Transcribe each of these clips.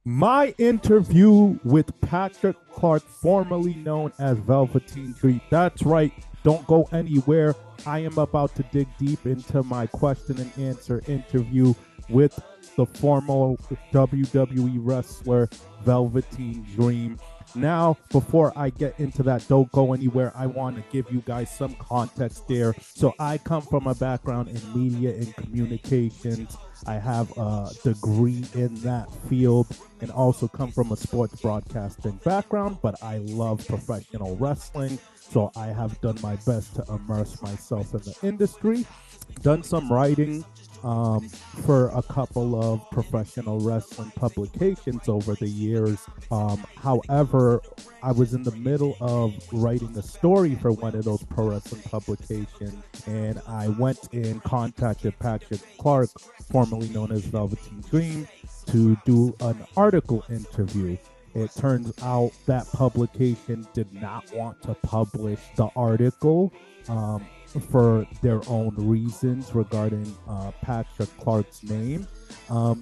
My interview with Patrick Clark, formerly known as Velveteen Dream. That's right. Don't go anywhere. I am about to dig deep into my question and answer interview with the former WWE wrestler Velveteen Dream. Now, before I get into that, don't go anywhere. I want to give you guys some context there. So, I come from a background in media and communications. I have a degree in that field and also come from a sports broadcasting background, but I love professional wrestling. So I have done my best to immerse myself in the industry, done some writing for a couple of professional wrestling publications over the years. However, I was in the middle of writing a story for one of those pro wrestling publications, and I went and contacted Patrick Clark, formerly known as Velveteen Dream, to do an article interview. It turns out that publication did not want to publish the article for their own reasons regarding Patrick Clark's name.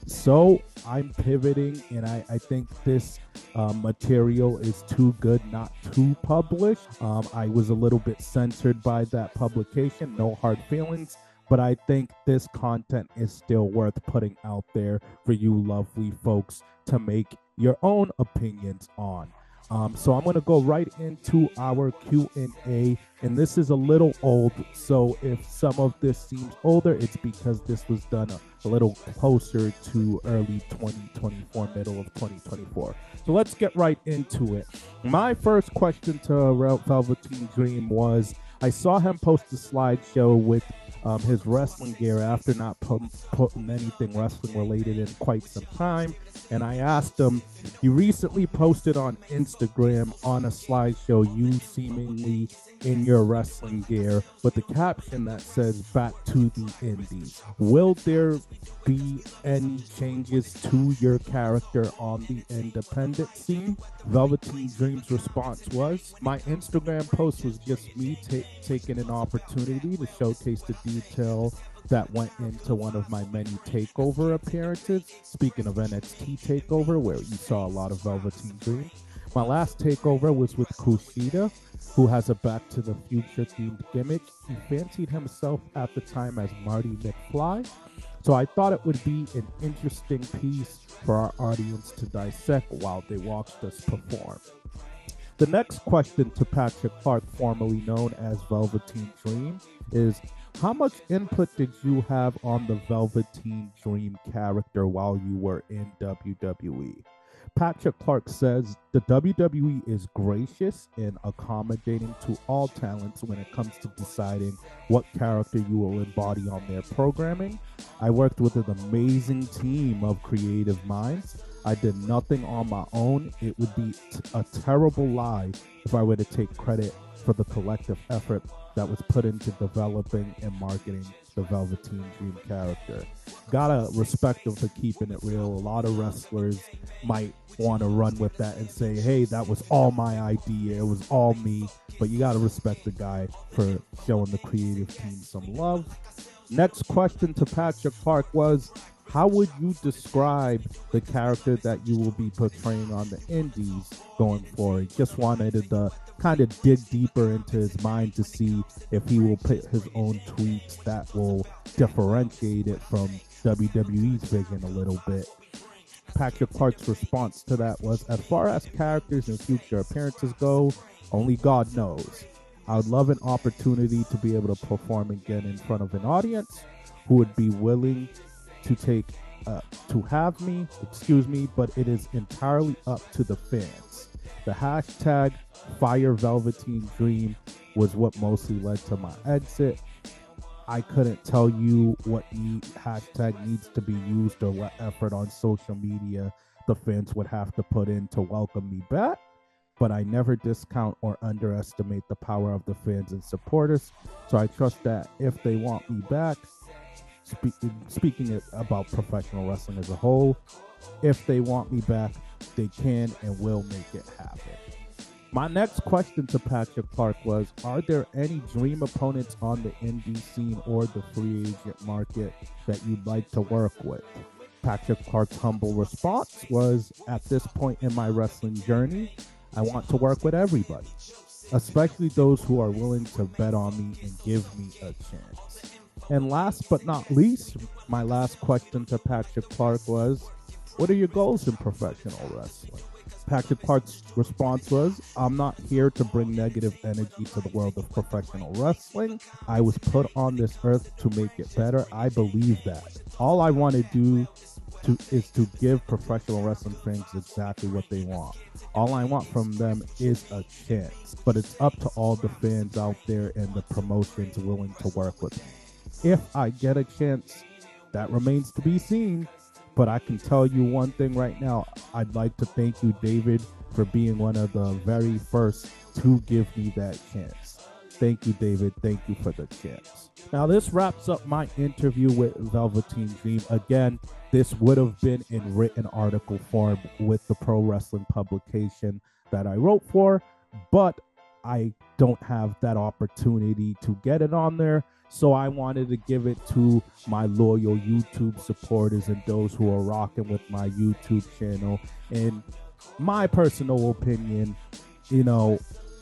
So I'm pivoting, and I think this material is too good not to publish. I was a little bit censored by that publication, no hard feelings. But I think this content is still worth putting out there for you lovely folks to make your own opinions on. So I'm going to go right into our Q&A, and this is a little old, so if some of this seems older, it's because this was done a little closer to early 2024, middle of 2024. So let's get right into it. My first question to Velveteen Dream was, I saw him post a slideshow with his wrestling gear after not putting anything wrestling related in quite some time. And I asked him, you recently posted on Instagram on a slideshow you seemingly in your wrestling gear with a caption that says back to the indies. Will there be any changes to your character on the independent scene? Velveteen Dream's response was, my Instagram post was just me taking an opportunity to showcase the detail that went into one of my many takeover appearances. Speaking of NXT takeover, where you saw a lot of Velveteen Dream. My last takeover was with Kushida, who has a Back to the Future themed gimmick. He fancied himself at the time as Marty McFly. So I thought it would be an interesting piece for our audience to dissect while they watched us perform. The next question to Patrick Clark, formerly known as Velveteen Dream, is how much input did you have on the Velveteen Dream character while you were in WWE? Patrick Clark says the WWE is gracious and accommodating to all talents when it comes to deciding what character you will embody on their programming. I worked with an amazing team of creative minds. I did nothing on my own. It would be a terrible lie if I were to take credit for the collective effort that was put into developing and marketing the Velveteen Dream character. Gotta respect them for keeping it real. A lot of wrestlers might want to run with that and say, hey, that was all my idea. It was all me. But you gotta respect the guy for showing the creative team some love. Next question to Patrick Clark was, how would you describe the character that you will be portraying on the indies going forward? Just wanted to kind of dig deeper into his mind to see if he will put his own tweaks that will differentiate it from WWE's vision a little bit. Patrick Clark's response to that was, as far as characters and future appearances go, only God knows. I would love an opportunity to be able to perform again in front of an audience who would be willing to have me, but it is entirely up to the fans. The hashtag Fire Velveteen Dream was what mostly led to my exit. I couldn't tell you what hashtag needs to be used or what effort on social media the fans would have to put in to welcome me back, but I never discount or underestimate the power of the fans and supporters. So I trust that if they want me back, speaking about professional wrestling as a whole, if they want me back, they can and will make it happen. My next question to Patrick Clark was, are there any dream opponents on the indie scene or the free agent market that you'd like to work with? Patrick Clark's humble response was, at this point in my wrestling journey, I want to work with everybody, especially those who are willing to bet on me and give me a chance. And last but not least, my last question to Patrick Clark was, what are your goals in professional wrestling? Patrick Clark's response was, I'm not here to bring negative energy to the world of professional wrestling. I was put on this earth to make it better. I believe that. All I want to do is to give professional wrestling fans exactly what they want. All I want from them is a chance. But it's up to all the fans out there and the promotions willing to work with me. If I get a chance, that remains to be seen. But I can tell you one thing right now. I'd like to thank you, David, for being one of the very first to give me that chance. Thank you, David. Thank you for the chance. Now, this wraps up my interview with Velveteen Dream. Again, this would have been in written article form with the pro wrestling publication that I wrote for, but I don't have that opportunity to get it on there. So I wanted to give it to my loyal YouTube supporters and those who are rocking with my YouTube channel. In my personal opinion,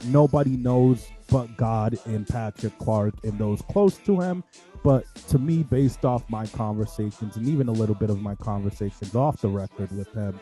nobody knows but God and Patrick Clark and those close to him. But to me, based off my conversations and even a little bit of my conversations off the record with him,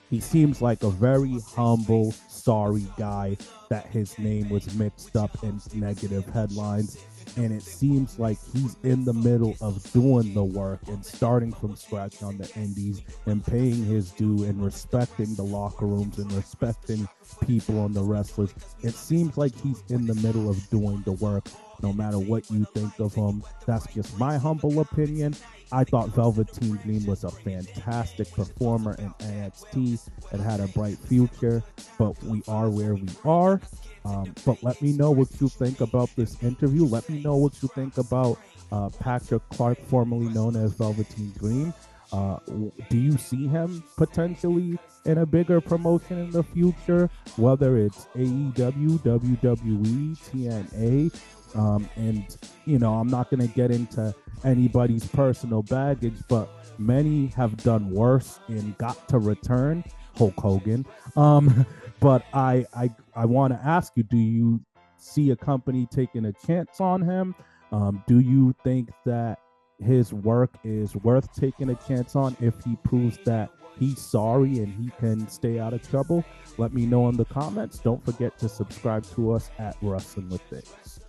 he seems like a very humble, sorry guy that his name was mixed up in negative headlines. And it seems like he's in the middle of doing the work and starting from scratch on the indies and paying his due and respecting the locker rooms and respecting people and the wrestlers. It seems like he's in the middle of doing the work, no matter what you think of him. That's just my humble opinion. I thought Velveteen Dream was a fantastic performer in NXT and had a bright future, but we are where we are. But let me know what you think about this interview. Let me know what you think about Patrick Clark, formerly known as Velveteen Dream. Do you see him potentially in a bigger promotion in the future, whether it's AEW, WWE, TNA? I'm not going to get into anybody's personal baggage, but many have done worse and got to return. Hulk Hogan. But I want to ask you, do you see a company taking a chance on him? Do you think that his work is worth taking a chance on if he proves that he's sorry and he can stay out of trouble? Let me know in the comments. Don't forget to subscribe to us at Wrestling with Things.